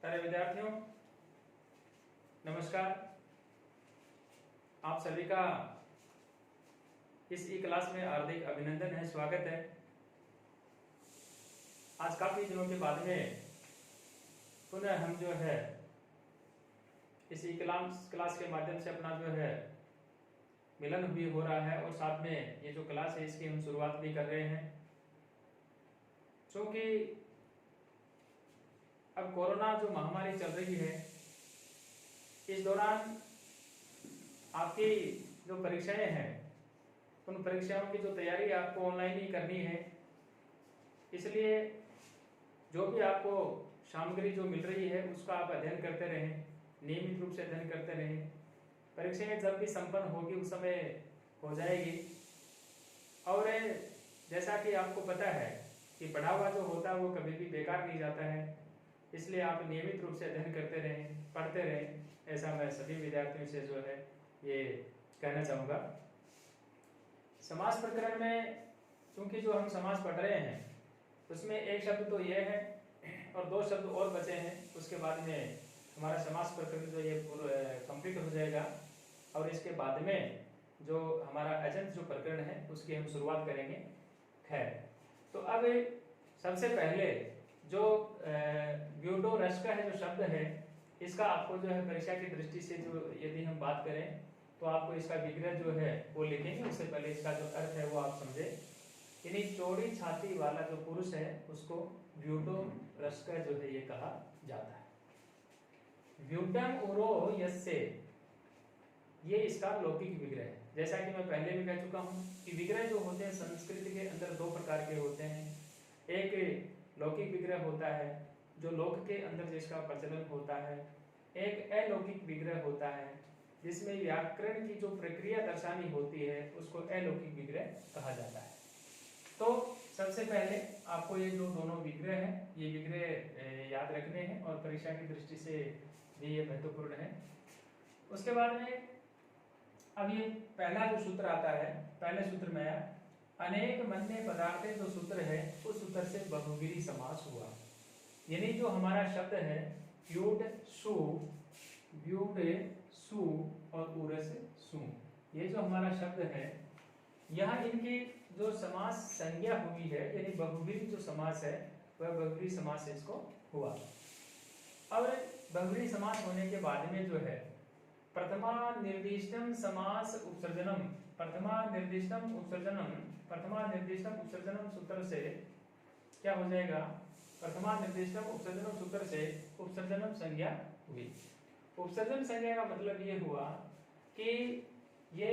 प्यारे विद्यार्थियों, नमस्कार। आप सभी का इस ई क्लास में हार्दिक अभिनंदन है, स्वागत है। आज काफी दिनों के बाद में पुनः हम जो है इस ई क्लास के माध्यम से अपना जो है मिलन भी हो रहा है और साथ में ये जो क्लास है इसकी हम शुरुआत भी कर रहे हैं। क्योंकि अब कोरोना जो महामारी चल रही है, इस दौरान आपकी जो परीक्षाएं हैं उन परीक्षाओं की जो तैयारी आपको ऑनलाइन ही करनी है। इसलिए जो भी आपको सामग्री जो मिल रही है उसका आप अध्ययन करते रहें, नियमित रूप से अध्ययन करते रहें। परीक्षाएं जब भी संपन्न होगी उस समय हो जाएगी। और जैसा कि आपको पता है कि पढ़ा हुआ जो होता है वो कभी भी बेकार नहीं जाता है, इसलिए आप नियमित रूप से अध्ययन करते रहें, पढ़ते रहें। ऐसा मैं सभी विद्यार्थियों से जो है ये कहना चाहूँगा। समास प्रकरण में क्योंकि जो हम समास पढ़ रहे हैं उसमें एक शब्द तो ये है और दो शब्द और बचे हैं, उसके बाद में हमारा समास प्रकरण जो ये कंप्लीट हो जाएगा। और इसके बाद में जो हमारा अजंत जो प्रकरण है उसकी हम शुरुआत करेंगे। खैर, तो अब सबसे पहले जो ब्यूडोरस का है जो शब्द है, इसका आपको जो है परीक्षा की दृष्टि से जो यदि हम बात करें तो आपको इसका विग्रह जो है वो लिखेंगे। उससे पहले इसका जो अर्थ है वो आप समझे। यानी चौड़ी छाती वाला जो पुरुष है उसको ब्यूडोरस का जो है ये कहा जाता है। ब्यूटम उरो यस्से, ये इसका लौकिक विग्रह है। जैसा कि मैं पहले भी कह चुका हूं कि विग्रह जो होते हैं संस्कृत के अंदर दो प्रकार के होते हैं। एक लौकिक विग्रह होता है जो लोक के अंदर जिसका प्रचलन होता है, एक अलौकिक विग्रह होता है जिसमें व्याकरण की जो प्रक्रिया दर्शानी होती है उसको अलौकिक विग्रह कहा जाता है। तो सबसे पहले आपको ये जो दोनों विग्रह हैं ये विग्रह याद रखने हैं और परीक्षा की दृष्टि से भी ये महत्वपूर्ण है। उसके बाद में अब ये पहला जो सूत्र आता है, पहले सूत्र में अनेक मन्य पदार्थ जो सूत्र है उस सूत्र से बहुव्रीहि समास हुआ। यानी जो हमारा शब्द है ब्यूड सु और उरस सु, ये जो हमारा शब्द है यहाँ इनकी जो समास संज्ञा हुई है यानी बहुव्रीहि जो समास है वह बहुव्रीहि समास इसको हुआ। और बहुव्रीहि समास होने के बाद में जो है प्रथमा निर्दिष्टम समास उपसर्जनम, प्रथमा निर्दिष्टम उपसर्जनम सूत्र से क्या हो जाएगा? प्रथमा निर्दिष्टम उपसर्जनम सूत्र से उपसर्जनम संज्ञा हुई। उपसर्जन संज्ञा का मतलब ये हुआ कि ये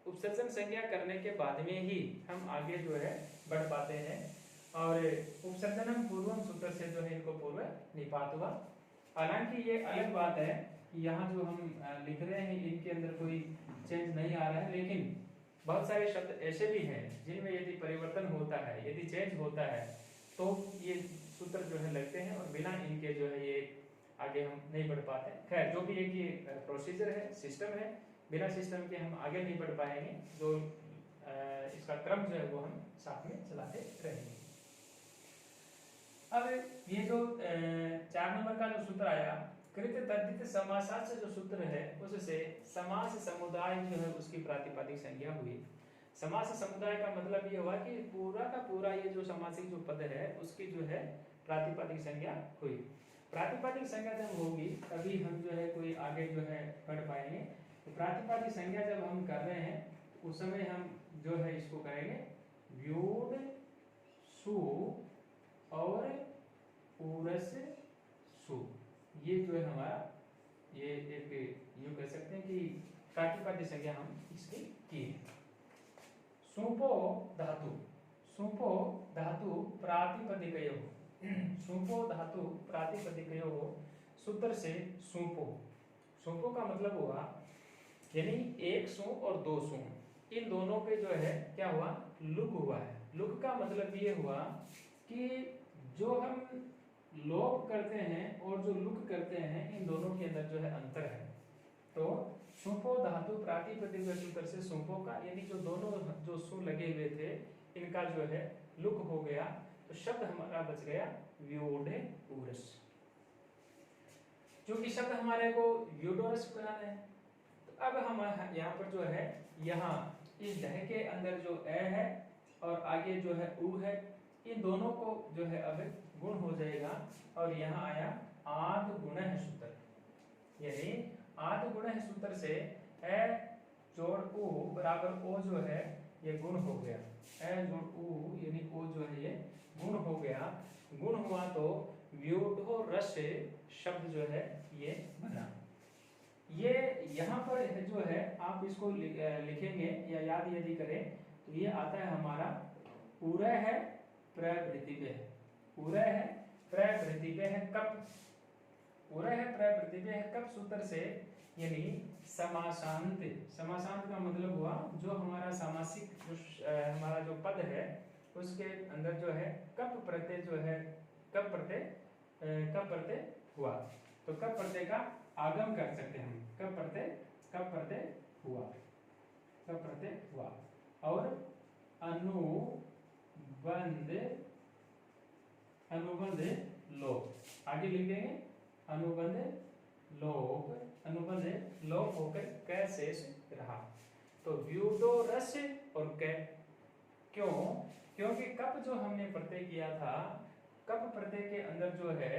उपसर्जन संज्ञा करने के बाद में ही हम आगे जो है बढ़ पाते हैं। और उपसर्जनम पूर्वम सूत्र से जो है इनको पूर्व निपात हुआ। हालांकि ये अलग बात है कि यहाँ जो हम लिख रहे हैं इनके अंदर कोई चेंज नहीं आ रहा है, लेकिन बहुत सारे शब्द ऐसे भी हैं जिनमें यदि परिवर्तन होता है, यदि चेंज होता है तो ये सूत्र जो है लगते हैं और बिना इनके जो है ये आगे हम नहीं बढ़ पाते। खैर, जो भी एक ये प्रोसीजर है, सिस्टम है, बिना सिस्टम के हम आगे नहीं बढ़ पाएंगे। जो इसका क्रम जो है वो हम साथ में चलाते रहेंगे। अब ये जो 4 नंबर का जो सूत्र आया, कृत तद्धित समासात से जो सूत्र है उससे समास समुदाय जो है उसकी प्रातिपदिक संज्ञा हुई। समास समुदाय का मतलब ये हुआ कि पूरा का पूरा ये जो समासिक जो पद है उसकी जो है प्रातिपदिक संज्ञा हुई। प्रातिपदिक संज्ञा जब होगी तभी हम जो है कोई आगे जो है बढ़ पाएंगे। तो प्रातिपदिक संज्ञा जब हम कर रहे हैं उस समय हम जो है इसको करेंगे व्यूड सु और उरस सु। ये जो है हमारा ये एक यूं कह सकते हैं कि प्रातिपदिक संज्ञा हम इसकी की है। सुपो धातु प्रातिपदिकयो, सुपो धातु प्रातिपदिकयो सूत्र से सुपो का मतलब हुआ यानी एक सु और दो सु, इन दोनों पे जो है क्या हुआ? लुक हुआ है। लुक का मतलब ये हुआ कि जो हम लोप करते हैं और जो लुक करते हैं इन दोनों के अंदर जो है अंतर है। तो सुपो धातु प्रातिपदिक सूत्र से सुपो का यानी जो दोनों जो सु लगे हुए थे इनका जो है लुक हो गया, तो शब्द हमारा बच गया व्योढ़ उरस। जो कि शब्द हमारे को व्यूडोरस बनाना है। तो अब हम यहाँ पर जो है, यहाँ इस ढह के अंदर जो ए है और आगे जो है उ है, इन दोनों को जो है अब गुण हो जाएगा और यहाँ आया आद गुणः सूत्र, यानी आद गुणः सूत्र से ए जोड़ उ बराबर ओ जो है ये गुण हो गया। ए जोड़ उ यानी ओ जो है ये गुण हो गया। गुण हुआ तो व्यूढोरस शब्द जो है ये बना। ये यहाँ पर जो है आप इसको लिखेंगे या याद यदि करें तो ये आता है हमारा पूरा है प्रवृत्तिपय है, पूरा है प्रवृत्तिपय है कप, पूरा है प्रवृत्तिपय है कप सूत्र से, यानी समासांत। समासांत का मतलब हुआ जो हमारा सामासिक हमारा जो पद है उसके अंदर जो है कप प्रत्यय जो है कप प्रत्यय हुआ, तो कप प्रत्यय का आगम कर सकते हैं हम। कप प्रत्यय हुआ, कप प्रत्यय हुआ और अनुबंध लोप, आगे लिख देंगे अनुबंध लोप होकर क शेष रहा। तो व्यूडोरस और क, क्यों? क्योंकि कप जो हमने प्रत्यय किया था, कप प्रत्यय के अंदर जो है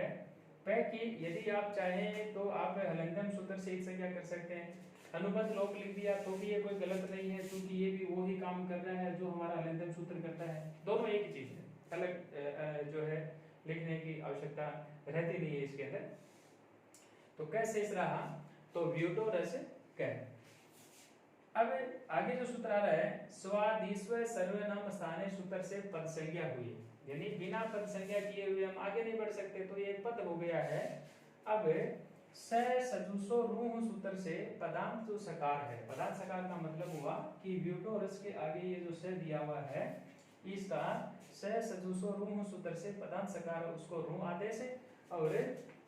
पे की, यदि आप चाहें तो आप हलंतम सूत्र से एक संज्ञा कर सकते हैं। अनुबंध लोप लिख दिया तो भी ये कोई गलत नहीं है, क्योंकि ये भी वही काम कर रहा है जो हमारा हलंतम सूत्र करता है। दोनों एक ही चीज है, अलग जो है लिखने की आवश्यकता रहती नहीं है इसके अंदर। तो कैसे शेष रहा, तो व्यूडोरस क। अब आगे जो सूत्र आ रहा है स्वादिस्व सर्वनाम स्थानीय सूत्र से पद संज्ञा हुई, यानी बिना पद संज्ञा किए हुए हम आगे नहीं बढ़ सकते, तो ये पद हो गया है। अब स सजुसो रूह सूत्र से पदांत जो सकार है, पदांत सकार का मतलब हुआ कि व्यूडोरस के आगे ये जो स दिया हुआ है इसका स सजुसो रूह सूत्र से पदांत सकार उसको रूह आदेश है, और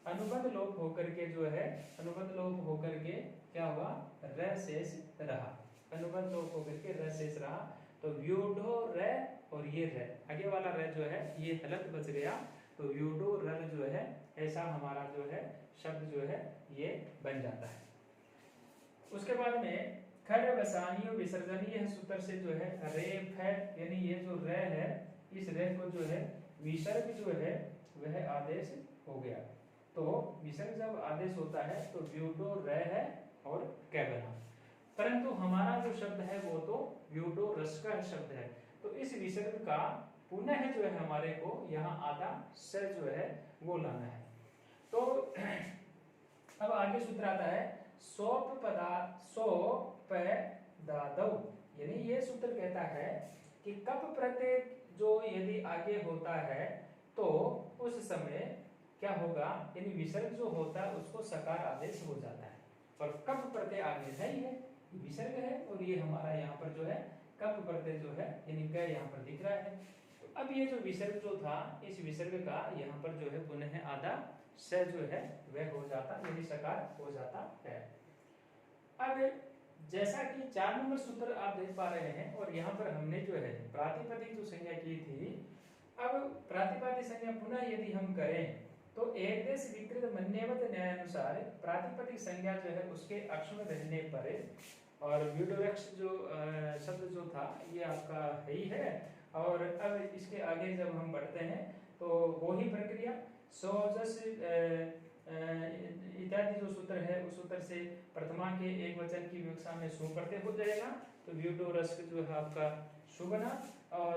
अनुबंध लोप होकर के जो है अनुबंध लोप होकर के क्या हुआ, र शेष रहा, अनुबंध लोप होकर के र शेष रहा। तो व्यूडो र और ये र, आगे वाला र जो है ये हलत बच गया, तो व्यूडो र जो है ऐसा हमारा जो है शब्द जो है ये बन जाता है। उसके बाद में खर वसानियो विसर्जनीय सूत्र से जो है रेफ है, यानी ये जो र है इस र को जो है विसर्ग जो है वह आदेश हो गया। तो विसर्ग जब आदेश होता है तो व्यूडो र है और क बना, परंतु हमारा जो शब्द है वो तो व्यूडोरस का शब्द है, तो इस विसर्ग का पुनः जो है हमारे को यहाँ आधा स जो है वो लाना है। तो अब आगे सूत्र आता है सोप दादव, यानी ये सूत्र कहता है कि कप प्रत्यय जो यदि आगे होता है तो उस समय क्या होगा, यानी विसर्ग जो होता है उसको सकार आदेश हो जाता है, और कप प्रत्यय आगे है ही है, विसर्ग है, और ये हमारा यहाँ पर जो है कप प्रत्यय जो है यानी क यहाँ पर दिख रहा है। तो अब ये जो विसर्ग जो था इस विसर्ग का यहाँ पर जो है पुनः आधा स जो है वह हो जाता, यानी सकार हो जाता है। अब जैसा कि 4 नंबर सूत्र आप देख पा रहे हैं, और यहाँ पर हमने जो है प्रातिपदिक जो संज्ञा की थी, अब प्रातिपदिक संज्ञा पुनः यदि हम करें तो एक देश विकृत मन्यवत न्यायानुसार प्रातिपदिक संज्ञा जो है उसके अक्षर रहने पर, और व्यूडोरस जो शब्द जो था ये आपका है ही है, और अब इसके आगे जब हम बढ़ते हैं तो वही प्रक्रिया सोजस इत्यादि जो सूत्र है उस सूत्र से प्रथमा के एक वचन की विवक्षा में सु प्रत्यय हो जाएगा, तो व्यूडोरस जो है आपका सु बना। और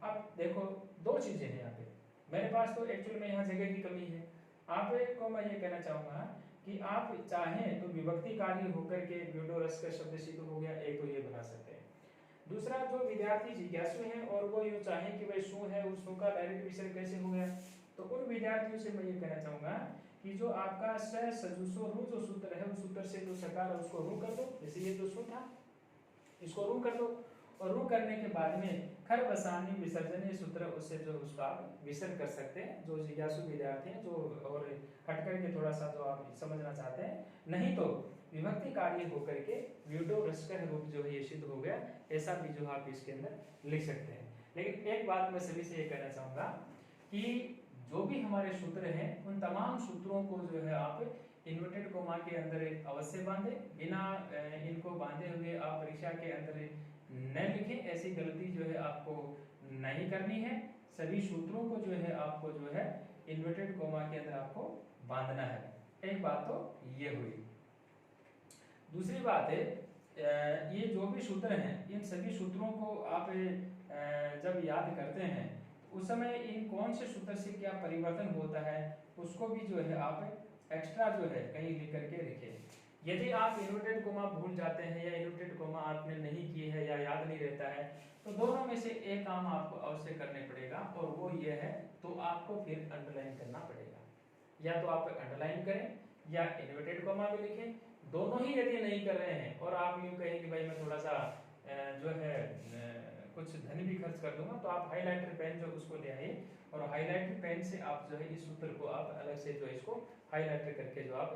अब देखो दो चीजें हैं यहाँ पे, मेरे पास तो एक्चुअल में यहाँ जगह की कमी है, आपको मैं ये कहना चाहूंगा कि आप चाहें तो विभक्ति कार्य होकर के व्यूडोरस का शब्द सिद्ध हो गया, एक तो ये बना सकते हैं। दूसरा जो विद्यार्थी जिज्ञासु हैं और वो यूं चाहें कि भाई सु है उस सु का डायरेक्ट विसर्ग कैसे हो गया, तो उन विद्यार्थियों से मैं ये कहना चाहूंगा कि जो आपका स सजुसो रु जो सूत्र है उस सूत्र से जो सकार है उसको रू कर दो, जैसे ये जो सु था इसको रू कर दो, और रू करने के बाद में खर बसानी विसर्जनीय सूत्र उससे जो उसका विसर्ग कर सकते हैं, जो जिज्ञासु विद्यार्थी हैं जो और हट करके थोड़ा सा जो आप समझना चाहते हैं, नहीं तो विभक्ति कार्य होकर के व्यूडोरस का रूप जो है ये सिद्ध हो गया, ऐसा भी जो आप इसके अंदर लिख सकते हैं। लेकिन एक बात मैं सभी से ये कहना चाहूंगा कि जो भी हमारे सूत्र हैं उन तमाम सूत्रों को जो है आप इन्वर्टेड कोमा के अंदर अवश्य बांधे। बिना इनको बांधे हुए आप परीक्षा के अंदर न लिखें, ऐसी गलती जो है आपको नहीं करनी है। सभी सूत्रों को जो है आपको जो है इन्वर्टेड कोमा के अंदर आपको बांधना है। एक बात तो ये हुई। दूसरी बात है, ये जो भी सूत्र हैं इन सभी सूत्रों को आप जब याद करते हैं उस समय इन कौन से सूत्र से क्या परिवर्तन होता है उसको भी जो है आप एक्स्ट्रा जो है कहीं लिख करके रखें। यदि आप इन्वर्टेड कोमा भूल जाते हैं या इन्वर्टेड कोमा आपने नहीं किए है या याद नहीं रहता है तो दोनों में से एक काम आपको अवश्य करने पड़ेगा और वो ये है, तो आपको फिर अंडरलाइन करना पड़ेगा। या तो आप अंडरलाइन करें या इन्वर्टेड कोमा भी लिखें। दोनों ही यदि नहीं कर रहे हैं और आप यूँ कहें कि भाई मैं थोड़ा सा जो है कुछ धन भी खर्च कर दूंगा, तो आप हाइलाइटर पेन जो उसको ले आइए और हाइलाइटर पेन से आप जो है इस सूत्र को आप अलग से जो है इसको हाइलाइटर करके जो आप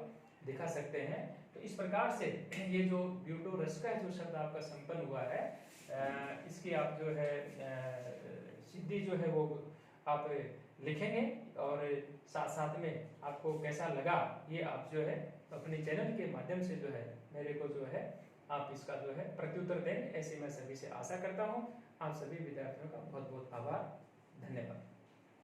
दिखा सकते हैं। तो इस प्रकार से ये जो ब्यूटोरस का जो शब्द आपका संपन्न हुआ है, इसकी आप जो है सिद्धि जो है वो आप लिखेंगे और साथ साथ में आपको कैसा लगा ये आप जो है अपने चैनल के माध्यम से जो है मेरे को जो है आप इसका जो है प्रत्युत्तर दें, ऐसी मैं सभी से आशा करता हूँ। आप सभी विद्यार्थियों का बहुत बहुत आभार, धन्यवाद।